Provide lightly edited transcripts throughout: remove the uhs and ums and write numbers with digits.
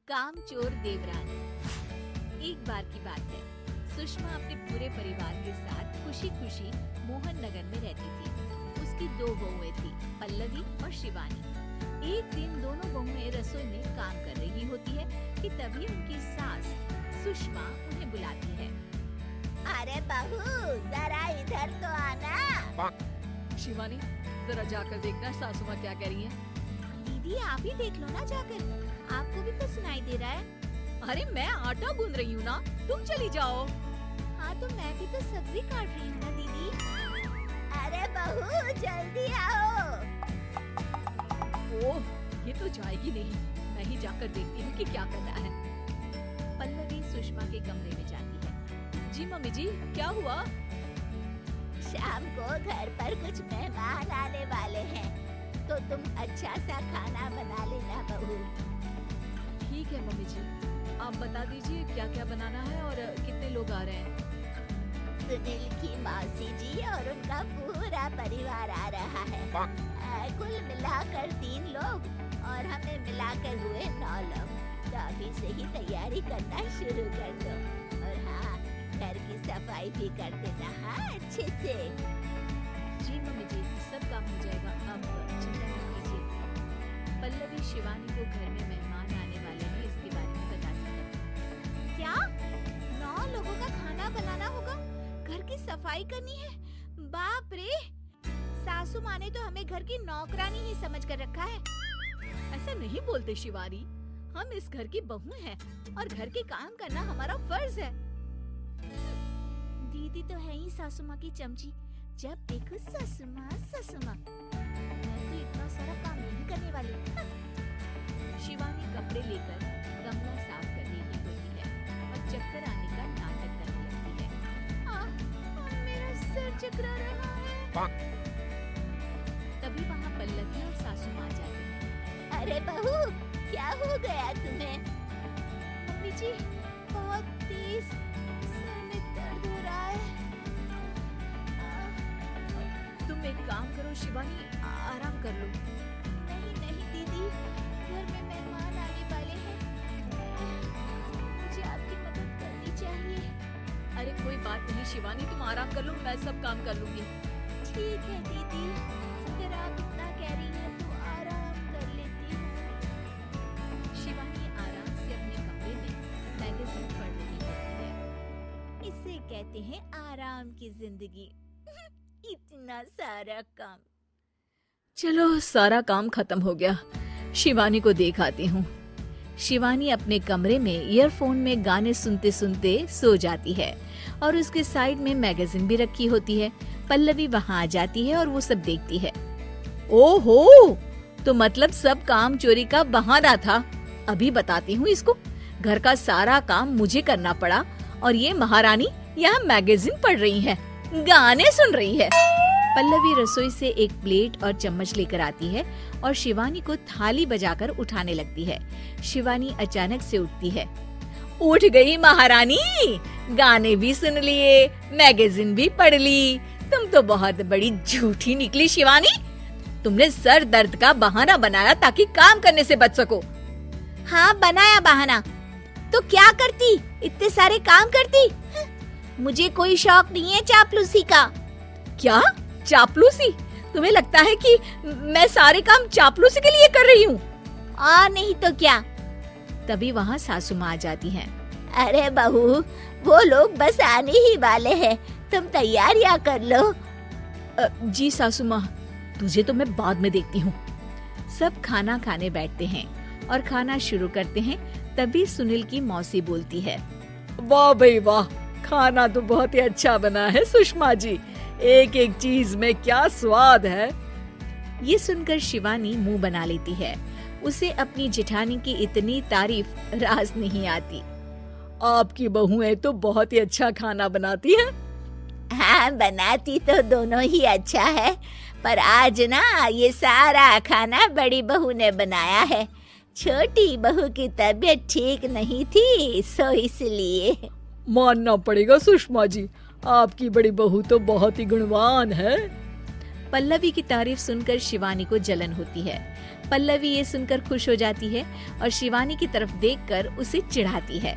कामचोर देवरानी। एक बार की बात है, सुषमा अपने पूरे परिवार के साथ खुशी खुशी मोहन नगर में रहती थी। उसकी 2 बहुएं थी, पल्लवी और शिवानी। एक दिन दोनों बहुएं रसोई में काम कर रही होती है कि तभी उनकी सास सुषमा उन्हें बुलाती है। अरे बहू, जरा इधर तो आना। शिवानी, जरा जाकर देखना सासू माँ क्या कह रही है। दीदी आप ही देख लो ना जाकर, आपको भी तो सुनाई दे रहा है। अरे मैं आटा गूंद रही हूँ ना, तुम चली जाओ। हाँ तो मैं भी तो सब्जी काट रही हूँ ना दीदी। अरे बहू जल्दी आओ। ओह, ये तो जाएगी नहीं। मैं ही जाकर देखती हूँ कि क्या कर रहा है। पल्लवी सुषमा के कमरे में जाती है। जी मम्मी जी, क्या हुआ? शाम को घर पर कुछ मेहमान आने वाले हैं, तो तुम अच्छा सा खाना बना लेना बहू। ठीक है मम्मी जी, आप बता दीजिए क्या क्या बनाना है और कितने लोग आ रहे हैं। सुनील की मौसी जी और उनका पूरा परिवार आ रहा है। कुल मिलाकर 3 लोग और हमें मिलाकर हुए 9 लोग। तो अभी से ही तैयारी करना शुरू कर दो। और हाँ, घर की सफाई भी कर देना, हाँ अच्छे से। जी मम्मी जी, सब काम हो जाएगा, आप चिंता मत कीजिए। पल्लवी शिवानी को घर में मेहमान आने वाले हैं इसके बारे में बताती है। क्या 9 लोगों का खाना बनाना होगा, घर की सफाई करनी है? बाप रे, सासू माँ ने तो हमें घर की नौकरानी ही समझ कर रखा है। ऐसा नहीं बोलते शिवानी, हम इस घर की बहू हैं और घर के काम करना हमारा फर्ज है। दीदी तो है ही सासू माँ की चमची, जब देखो सासू माँ सासू माँ। मैं तो इतना सारा काम नहीं करने वाली। शिवानी कपड़े लेकर गमला साफ कर रही होती है और चक्कर आने का नाटक करने लगती है। मेरा सिर चकरा रहा है। तभी वहाँ पल्लवी और सासू माँ जाती हैं। अरे बहू, क्या हो गया तुम्हें? मम्मी जी, बहुत तेज सर में दर्द हो रहा है। तुम एक काम करो शिवानी, आराम कर लो। नहीं नहीं दीदी, घर में मेहमान आने वाले हैं, मुझे आपकी मदद करनी चाहिए। अरे कोई बात नहीं शिवानी, तुम आराम कर लो, मैं सब काम कर लूंगी। ठीक है दीदी, अगर आप इतना कह रही हैं तो आराम कर लेती हूँ। शिवानी आराम से अपने कमरे में मैगजीन पढ़ रही होती है। इसे कहते हैं आराम की जिंदगी। इतना सारा काम। चलो सारा काम खत्म हो गया, शिवानी को देख आती हूँ। शिवानी अपने कमरे में ईयरफोन में गाने सुनते सुनते सो जाती है और उसके साइड में मैगजीन भी रखी होती है। पल्लवी वहाँ आ जाती है और वो सब देखती है। ओहो, तो मतलब सब काम चोरी का बहाना था। अभी बताती हूँ इसको। घर का सारा काम मुझे करना पड़ा और ये महारानी यहाँ मैगजीन पढ़ रही है, गाने सुन रही है। पल्लवी रसोई से एक प्लेट और चम्मच लेकर आती है और शिवानी को थाली बजाकर उठाने लगती है। शिवानी अचानक से उठती है। उठ गई महारानी, गाने भी सुन लिए, मैगजीन भी पढ़ ली। तुम तो बहुत बड़ी झूठी निकली शिवानी। तुमने सर दर्द का बहाना बनाया ताकि काम करने से बच सको। हाँ बनाया बहाना, तो क्या करती, इतने सारे काम करती। मुझे कोई शौक नहीं है चापलूसी का। क्या चापलूसी? तुम्हें लगता है कि मैं सारे काम चापलूसी के लिए कर रही हूँ? और नहीं तो क्या। तभी वहाँ सासू माँ आ जाती हैं। अरे बहू, वो लोग बस आने ही वाले हैं, तुम तैयारियां कर लो। जी सासू माँ, तुझे तो मैं बाद में देखती हूँ। सब खाना खाने बैठते हैं और खाना शुरू करते हैं। तभी सुनील की मौसी बोलती है। वाह भाई वाह, खाना तो बहुत ही अच्छा बना है सुषमा जी। एक एक चीज में क्या स्वाद है। ये सुनकर शिवानी मुंह बना लेती है। उसे अपनी जेठानी की इतनी तारीफ रास नहीं आती। आपकी बहुएं तो बहुत ही अच्छा खाना बनाती हैं। हाँ बनाती तो दोनों ही अच्छा है, पर आज ना ये सारा खाना बड़ी बहू ने बनाया है। छोटी बहू की तबीयत ठीक नहीं थी, सो इसलिए। मानना पड़ेगा सुषमा जी, आपकी बड़ी बहू तो बहुत ही गुणवान है। पल्लवी की तारीफ सुनकर शिवानी को जलन होती है। पल्लवी ये सुनकर खुश हो जाती है और शिवानी की तरफ देखकर उसे चिढ़ाती है।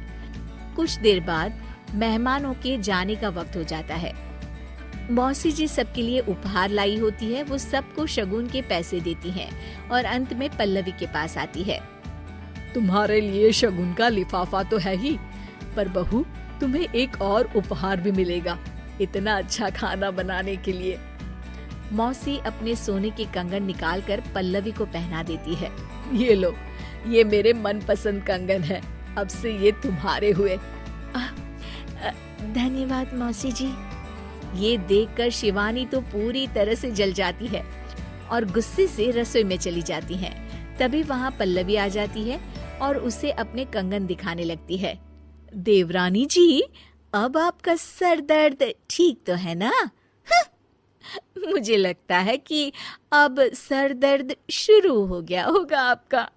कुछ देर बाद मेहमानों के जाने का वक्त हो जाता है। मौसी जी सबके लिए उपहार लाई होती है। वो सबको शगुन के पैसे देती हैं और अंत में पल्लवी के पास आती है। तुम्हारे लिए शगुन का लिफाफा तो है ही, पर बहू तुम्हें एक और उपहार भी मिलेगा इतना अच्छा खाना बनाने के लिए। मौसी अपने सोने के कंगन निकालकर पल्लवी को पहना देती है। ये लो, ये मेरे मनपसंद कंगन है, अब से ये तुम्हारे हुए। धन्यवाद मौसी जी। ये देखकर शिवानी तो पूरी तरह से जल जाती है और गुस्से से रसोई में चली जाती है। तभी वहाँ पल्लवी आ जाती है और उसे अपने कंगन दिखाने लगती है। देवरानी जी, अब आपका सर दर्द ठीक तो है ना? मुझे लगता है कि अब सर दर्द शुरू हो गया होगा आपका।